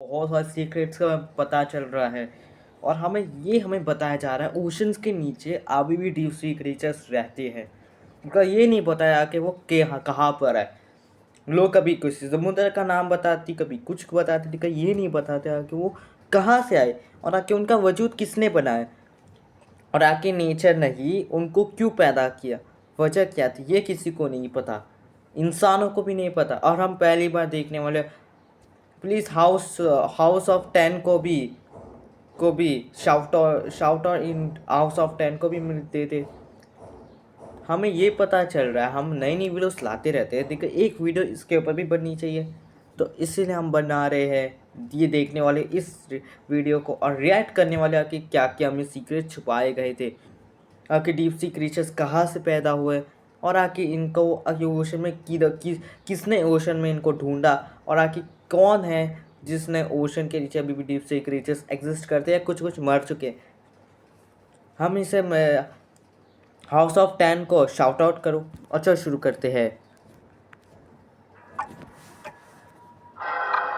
बहुत सारे सीक्रेट्स का पता चल रहा है और हमें बताया जा रहा है ओशंस के नीचे अभी भी डीप सी क्रीचर्स रहते हैं। उनका ये नहीं बताया कि वो कहाँ पर है। लोग कभी कुछ समुद्र का नाम बताती, कभी कुछ बताती थी, कभी ये नहीं बताते कि वो कहाँ से आए और आके उनका वजूद किसने बनाया और आके नेचर ने ही उनको क्यों पैदा किया, वजह क्या थी, ये किसी को नहीं पता, इंसानों को भी नहीं पता। और हम पहली बार देखने वाले। प्लीज़ हाउस ऑफ 10 को भी शाउट और इन हाउस ऑफ 10 को भी मिलते थे। हमें ये पता चल रहा है, हम नई नई वीडियोस लाते रहते हैं। देखो एक वीडियो इसके ऊपर भी बननी चाहिए, तो इसीलिए हम बना रहे हैं ये देखने वाले इस वीडियो को और रिएक्ट करने वाले आके क्या क्या हमें सीक्रेट छुपाए गए थे, आके डीप सी क्रीचर्स कहाँ से पैदा हुए और आके इनको ओशन में किसने ओशन में इनको ढूंढा और आके कौन है जिसने ओशन के नीचे अभी भी डीप सी क्रीचर्स एग्जिस्ट करते हैं, कुछ कुछ मर चुके। हम इसे हाउस ऑफ 10 को शाउट आउट करो। अच्छा शुरू करते हैं।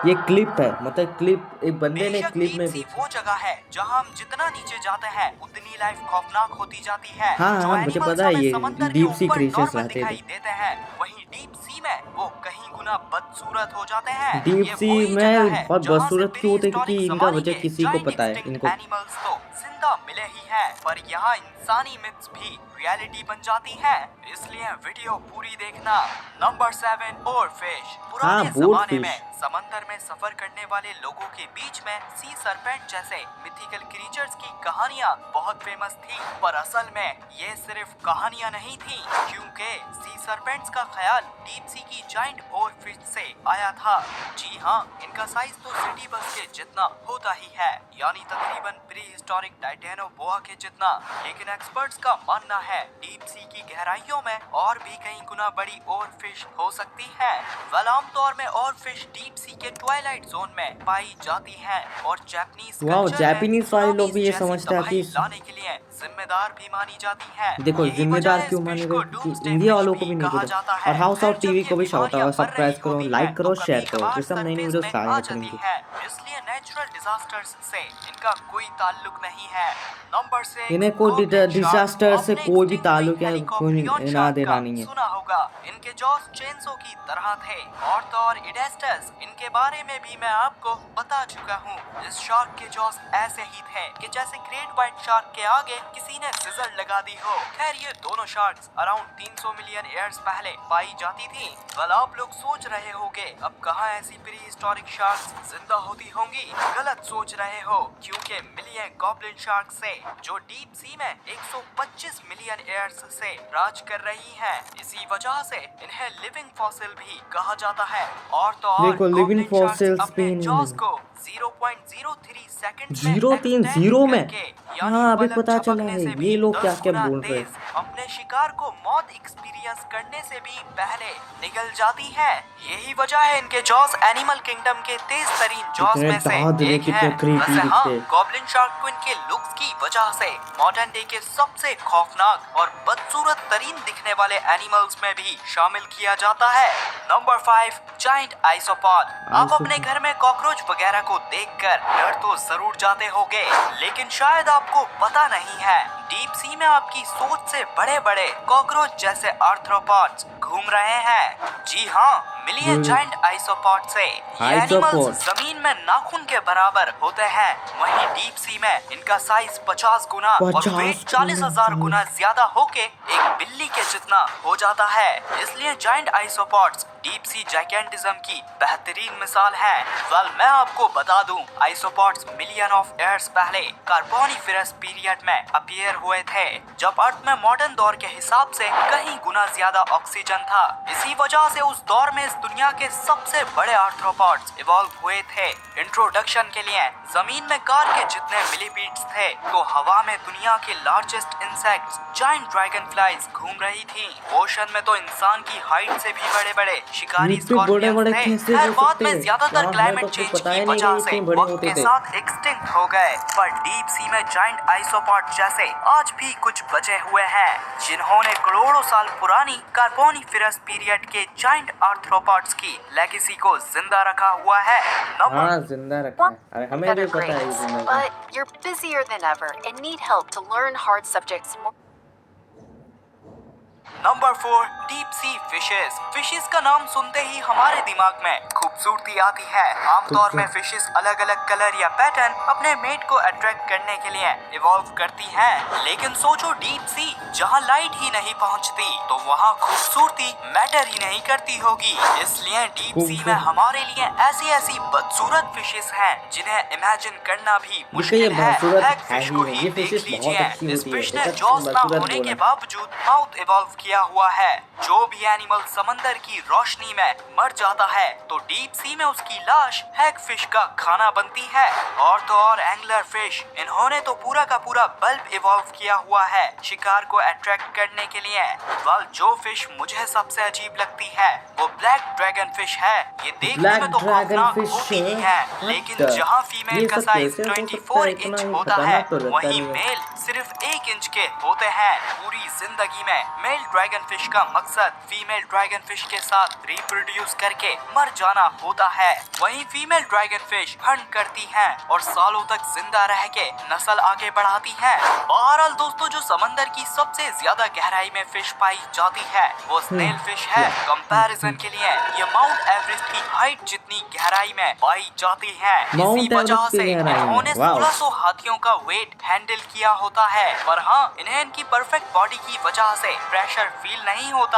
ये क्लिप है, मतलब क्लिप एक बंदे ने क्लिप में वो जगह है जहां हम जितना नीचे जाते हैं उतनी लाइफ खौफनाक होती जाती है। हाँ, मुझे पता है ये डीप सी क्रीचर्स रहते थे। देते हैं, वहीं डीप सी में वो कहीं गुना बदसूरत हो जाते हैं। डीप सी में बहुत बदसूरत क्यों होते, क्योंकि इनका वजह किसी को पता है। इनको एनिमल्स तो जिंदा मिले ही हैं, पर यहाँ इंसानी मिथ्स भी रियलिटी बन जाती है, इसलिए वीडियो पूरी देखना। नंबर 7 और फिश। पुराने जमाने में समंदर में सफर करने वाले लोगों के बीच में सी सरपेंट जैसे मिथिकल क्रीचर्स की कहानियां बहुत फेमस थी, पर असल में ये सिर्फ कहानियां नहीं थी, क्योंकि सी सरपेंट्स का ख्याल डीप सी की जाइंट और फिश से आया था। जी हाँ, इनका साइज तो सिटी बस के जितना होता ही है, यानी तकरीबन प्री हिस्टोरिक टाइटेनोबोआ के जितना। लेकिन एक्सपर्ट्स का मानना है डीप सी की गहराइयों में और भी कई गुना बड़ी और फिश हो सकती है। वेल, आमतौर में और फिश डीप सी के ट्वाइलाइट जोन में पाई जाती हैं और जापानीज वाले लोग भी ये समझते हैं कि लाने के लिए जिम्मेदार भी मानी जाती है। देखो जिम्मेदार क्यों माने गए, क्योंकि इंडिया वालों को भी नहीं पता। और हाउस ऑफ टीवी को भी शाउट आउट, सब्सक्राइब करो, लाइक करो, शेयर करो, जैसे हम नई नई वीडियोस लाया करेंगे। इसलिए नेचुरल डिजास्टर्स से इनका कोई ताल्लुक नहीं है। नंबर 6, इन्हें कोई डिजास्टर से कोई भी ताल्लुक या कोई ना देना नहीं है। सुना होगा, इनके जॉस चेंसो की तरह थे। और तो और इडेस्टस, इनके बारे में भी मैं आपको बता चुका हूँ। इस शार्क के जॉस ऐसे ही थे कि जैसे ग्रेट व्हाइट शार्क के आगे किसी ने सिजर लगा दी हो। खैर, ये दोनों शार्क्स अराउंड 300 मिलियन ईयर्स पहले पाई जाती थी। वेल, आप लोग सोच रहे होंगे अब कहाँ ऐसी प्री हिस्टोरिक शार्क्स जिंदा होती होंगी। गलत सोच रहे हो, क्योंकि मिलियन गॉब्लिन शार्क से जो डीप सी में 125 मिलियन ईयर्स से राज कर रही हैं। इसी वजह से इन्हें लिविंग फॉसिल भी कहा जाता है। और तो और देखो लिविंग फॉसिल्स अपने जॉस को 0.03 सेकंड 030 में, हाँ अभी पता चला है ये लोग क्या क्या बोल रहे हैं। अपने शिकार को मौत एक्सपीरियंस करने से भी पहले निगल जाती है। यही वजह है इनके जॉस एनिमल किंगडम के तेज तरीन जॉस में से एक है। वैसे हाँ, गॉब्लिन शार्क को इनके लुक्स की वजह से मॉडर्न डे के सबसे खौफनाक और बदसूरत तरीन दिखने वाले एनिमल्स में भी शामिल किया जाता है। Number 5, giant isopod. आप अपने घर में कॉकरोच वगैरह को देखकर डर तो जरूर जाते होंगे, लेकिन शायद आपको पता नहीं है डीप सी में आपकी सोच से बड़े बड़े कॉकरोच जैसे आर्थ्रोपॉड्स घूम रहे हैं। जी हाँ, मिलिए जाइंट आइसोपॉड से। ये एनिमल्स जमीन में नाखून के बराबर होते हैं, वहीं डीप सी में इनका साइज 50 गुना और वेट 40,000 गुना ज्यादा होके एक बिल्ली के जितना हो जाता है। इसलिए जाइंट आइसोपॉड्स डीप सी जाइकेंटिज्म की बेहतरीन मिसाल है। वेल, मैं आपको बता दूं, आइसोपॉड्स मिलियन ऑफ ईयर्स पहले कार्बोनिफेरस पीरियड में अपीयर हुए थे, जब अर्थ में मॉडर्न दौर के हिसाब से कहीं गुना ज्यादा ऑक्सीजन था। इसी वजह से उस दौर में इस दुनिया के सबसे बड़े आर्थ्रोपॉड्स इवॉल्व हुए थे। इंट्रोडक्शन के लिए जमीन में कार के जितने मिलीपीड्स थे, तो हवा में दुनिया के largest insects giant dragon flies घूम रही थी। ओशन में तो इंसान की हाइट से भी बड़े बड़े शिकारी स्कॉर्पियंस थे। हर बाद में ज्यादातर क्लाइमेट चेंज की वजह से वक्त के साथ एक्सटिंक्ट हो गए, पर डीप सी में जाइंट आइसोपॉड जैसे आज भी कुछ बचे हुए हैं जिन्होंने करोड़ों साल पुरानी कार्बोनिफेरस पीरियड के जाइंट आर्थ्रोपॉड्स की लेगेसी को जिंदा रखा हुआ है। हाँ, जिंदा रखा है। अरे हमें भी पता है ये जिंदा है। But you're busier than ever and need help to learn hard subjects more. Number 4, deep sea fishes. Fishes का नाम सुनते ही हमारे दिमाग में खूबसूरती आती है। आमतौर में फिशेस अलग अलग कलर या पैटर्न अपने मेट को अट्रैक्ट करने के लिए इवॉल्व करती हैं। लेकिन सोचो डीप सी, जहां लाइट ही नहीं पहुंचती, तो वहां खूबसूरती मैटर ही नहीं करती होगी। इसलिए डीप सी में हमारे लिए ऐसी ऐसी बदसूरत फिशेस हैं जिन्हें इमेजिन करना भी मुश्किल है। एक फिश को ही देख लीजिए, इस फिश ने जॉस ना होने के बावजूद माउथ इवॉल्व किया हुआ है। जो भी एनिमल समंदर की रोशनी में मर जाता है तो डीप सी में उसकी लाश हैग फिश का खाना बनती है। और तो और एंगलर फिश, इन्होंने तो पूरा का पूरा बल्ब इवॉल्व किया हुआ है शिकार को अट्रैक्ट करने के लिए। वाल जो फिश मुझे सबसे अजीब लगती है वो ब्लैक ड्रैगन फिश है। ये देखने में तो खौफनाक होती ही है, लेकिन जहाँ फीमेल का साइज 24 इंच होता है वहीं मेल सिर्फ 1 इंच के होते हैं। पूरी जिंदगी में मेल ड्रैगन फिश का मकसद फीमेल ड्रैगन फिश के साथ रिप्रोड्यूस करके मर जाना होता है। वहीं फीमेल ड्रैगन फिश हंट करती हैं और सालों तक जिंदा रह के नस्ल आगे बढ़ाती हैं। बहरहाल दोस्तों, जो समंदर की सबसे ज्यादा गहराई में फिश पाई जाती है वो स्नेल फिश है। कंपैरिजन के लिए ये माउंट एवरेस्ट की हाइट जितनी गहराई में पाई जाती है। इसी वजह से इन्होंने 1600 हाथियों का वेट हैंडल किया होता है। पर हाँ, इन्हें इनकी परफेक्ट बॉडी की वजह से प्रेशर फील नहीं होता।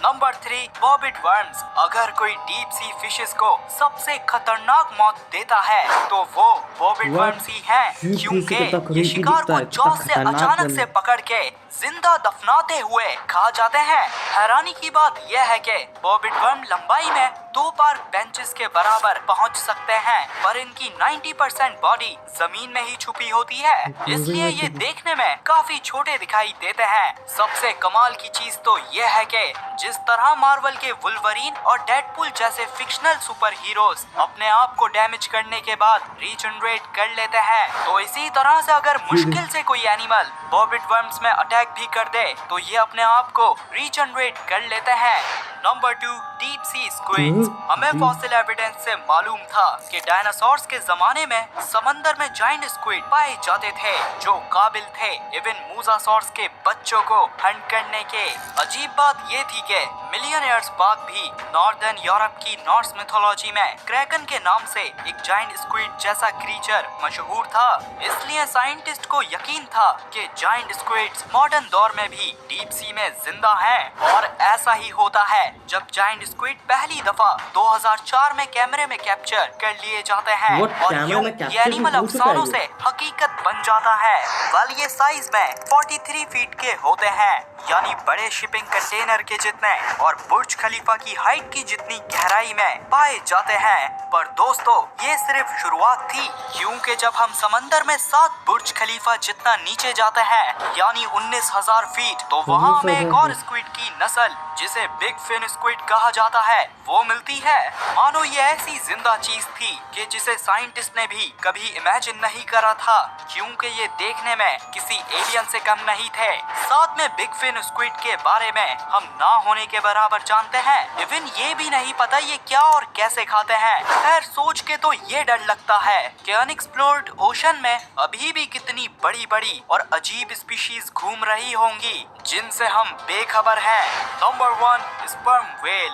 Number 3, bobbit worms. अगर कोई डीप सी फिशेस को सबसे खतरनाक मौत देता है तो वो बॉबिट वर्म्स ही हैं, क्योंकि ये शिकार को जॉस से अचानक से पकड़ के जिंदा दफनाते हुए खा जाते हैं। हैरानी की बात यह है कि बॉबिट वर्म लंबाई में 2 पार्क बेंचेस के बराबर पहुंच सकते हैं, पर इनकी 90% बॉडी जमीन में ही छुपी होती है, इसलिए ये देखने में काफी छोटे दिखाई देते हैं। सबसे कमाल की चीज तो यह है कि जिस तरह मार्वल के वुल्वरीन और डेडपूल जैसे फिक्शनल सुपर हीरोज अपने आप को डैमेज करने के बाद रीजनरेट कर लेते हैं, तो इसी तरह से अगर मुश्किल से कोई एनिमल बॉबिट वर्म्स में अटैक भी कर दे तो ये अपने आप को रीजनरेट कर लेते हैं। Number 2, deep sea squids. हमें फॉसिल एविडेंस से मालूम था कि डायनासोर्स के जमाने में समंदर में जाइंट स्क्विड पाए जाते थे जो काबिल थे इवन मूसासॉर्स के बच्चों को हंट करने के। अजीब बात ये थी कि मिलियन ईयर्स बाद भी नॉर्दर्न यूरोप की नॉर्स मिथोलॉजी में क्रैकन के नाम से एक जाइंट स्क्विड जैसा क्रीचर मशहूर था। इसलिए साइंटिस्ट को यकीन था कि जाइंट स्क्विड्स मॉडर्न दौर में भी डीप सी में जिंदा हैं। और ऐसा ही होता है जब जाइंट स्क्विड पहली दफा 2004 में कैमरे में कैप्चर कर लिए जाते हैं और यूं ये एनिमल अफसानों से हकीकत बन जाता है। वाल ये साइज में 43 फीट के होते हैं, यानी बड़े शिपिंग कंटेनर के जितने, और बुर्ज खलीफा की हाइट की जितनी गहराई में पाए जाते हैं। पर दोस्तों, ये सिर्फ शुरुआत थी, क्योंकि जब हम समंदर में 7 बुर्ज खलीफा जितना नीचे जाते हैं यानी 19,000 फीट, तो वहाँ हमें एक और स्क्विड की नस्ल जिसे बिग फिन स्क्विड कहा जाता है वो मिलती है। मानो ये ऐसी जिंदा चीज थी कि जिसे साइंटिस्ट ने भी कभी इमेजिन नहीं करा था, क्योंकि ये देखने में किसी एलियन से कम नहीं थे। साथ में बिग फिन स्क्विड के बारे में हम ना होने के बराबर जानते हैं। इवन ये भी नहीं पता ये क्या और कैसे खाते हैं। खैर, सोच के तो ये डर लगता है कि अनएक्सप्लोर्ड ओशन में अभी भी कितनी बड़ी बड़ी और अजीब स्पीशीज घूम रही होंगी जिनसे हम बेखबर हैं। Number 1, sperm whale.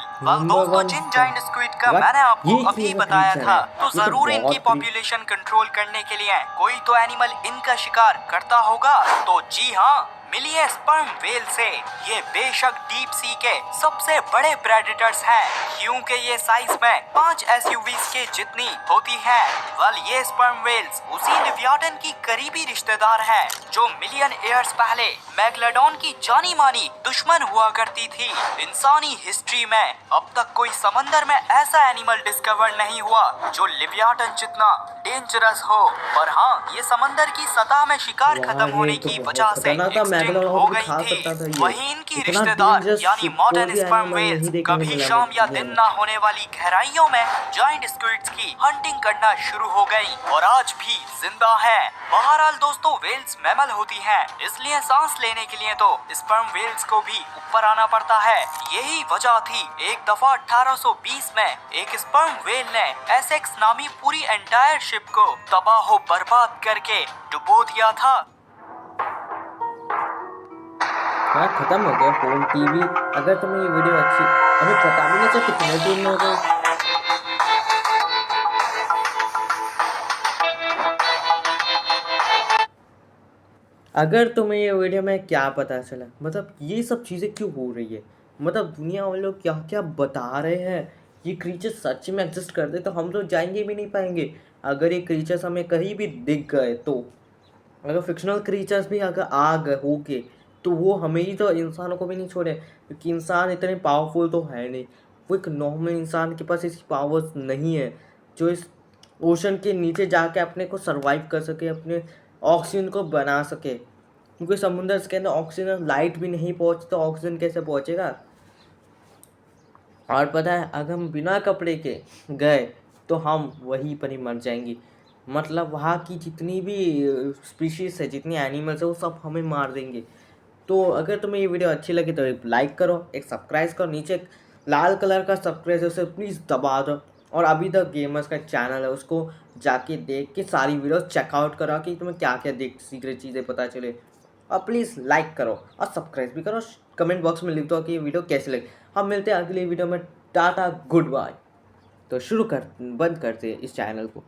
दोस्तों, जिन जाइंट स्क्विड का मैंने आपको अभी बताया था, तो जरूर इनकी पॉपुलेशन कंट्रोल करने के लिए कोई तो एनिमल इनका शिकार करता होगा। तो जी हाँ, मिलिए स्पर्म व्हेल से। ये बेशक डीप सी के सबसे बड़े प्रेडेटर्स हैं, क्योंकि ये साइज में 5 एसयूवीज के जितनी होती है। वाल ये स्पर्म व्हेल्स उसी लिवियाटन की करीबी रिश्तेदार हैं जो मिलियन ईयर्स पहले मैगलेडोन की जानी मानी दुश्मन हुआ करती थी। इंसानी हिस्ट्री में अब तक कोई समंदर में ऐसा एनिमल डिस्कवर नहीं हुआ जो लिवियाटन जितना डेंजरस हो। पर हाँ, ये समंदर की सतह में शिकार खत्म होने की वजह से शेयरिंग वाला हो भी गई खा थी। सकता था ये। वहीं इनकी इतना रिश्तेदार डेंजरस यानी कोई मॉडर्न भी स्पर्म एनिमल वेल्स नहीं देखने कभी मिला शाम या दुनिया दिन में। ना होने वाली गहराइयों में जायंट स्क्विड्स की हंटिंग करना शुरू हो गई और आज भी जिंदा है। बहरहाल दोस्तों, वेल्स मैमल होती हैं, इसलिए सांस लेने के लिए तो स्पर्म वेल्स को भी ऊपर आना पड़ता है। यही वजह थी एक दफा 1820 में एक स्पर्म वेल ने एसेक्स नामी पूरी एंटायर शिप को तबाह बर्बाद करके डुबो दिया था। हाँ, खत्म हो गया होम टीवी। अगर तुम्हें ये वीडियो अच्छी, हमें पता भी नहीं चला कितने दिन हो गए। अगर तुम्हें ये वीडियो में क्या पता चला, मतलब ये सब चीज़ें क्यों हो रही है, मतलब दुनिया वाले लोग क्या क्या बता रहे हैं, ये क्रीचर सच में एग्जिस्ट करते तो हम तो जाएंगे भी नहीं पाएंगे। अगर ये क्रीचर्स हमें कहीं भी दिख गए तो, अगर फिक्शनल क्रीचर्स भी अगर आ गए होके तो वो हमें ही तो, इंसानों को भी नहीं छोड़े, क्योंकि इंसान इतने पावरफुल तो है नहीं। वो एक नॉर्मल इंसान के पास इसकी पावर्स नहीं है जो इस ओशन के नीचे जाके अपने को सरवाइव कर सके, अपने ऑक्सीजन को बना सके, क्योंकि समुद्र के अंदर ऑक्सीजन, लाइट भी नहीं पहुँचती तो ऑक्सीजन कैसे पहुँचेगा। और पता है, अगर हम बिना कपड़े के गए तो हम वहीं पर ही मर जाएंगे। मतलब वहाँ की जितनी भी स्पीशीज़ है, जितनी एनिमल्स है, वो सब हमें मार देंगे। तो अगर तुम्हें ये वीडियो अच्छी लगी तो एक लाइक करो, एक सब्सक्राइब करो, नीचे एक लाल कलर का सब्सक्राइब है उसे प्लीज़ दबा दो। और अभी तक गेमर्स का चैनल है, उसको जाके देख के सारी वीडियोस चेकआउट करो कि तुम्हें क्या क्या देख सीक्रेट चीज़ें पता चले। और प्लीज़ लाइक करो और सब्सक्राइब भी करो। कमेंट बॉक्स में लिख दो कि ये वीडियो कैसी लगी। हम मिलते हैं अगली वीडियो में। Tata, goodbye. तो बंद करते हैं इस चैनल को।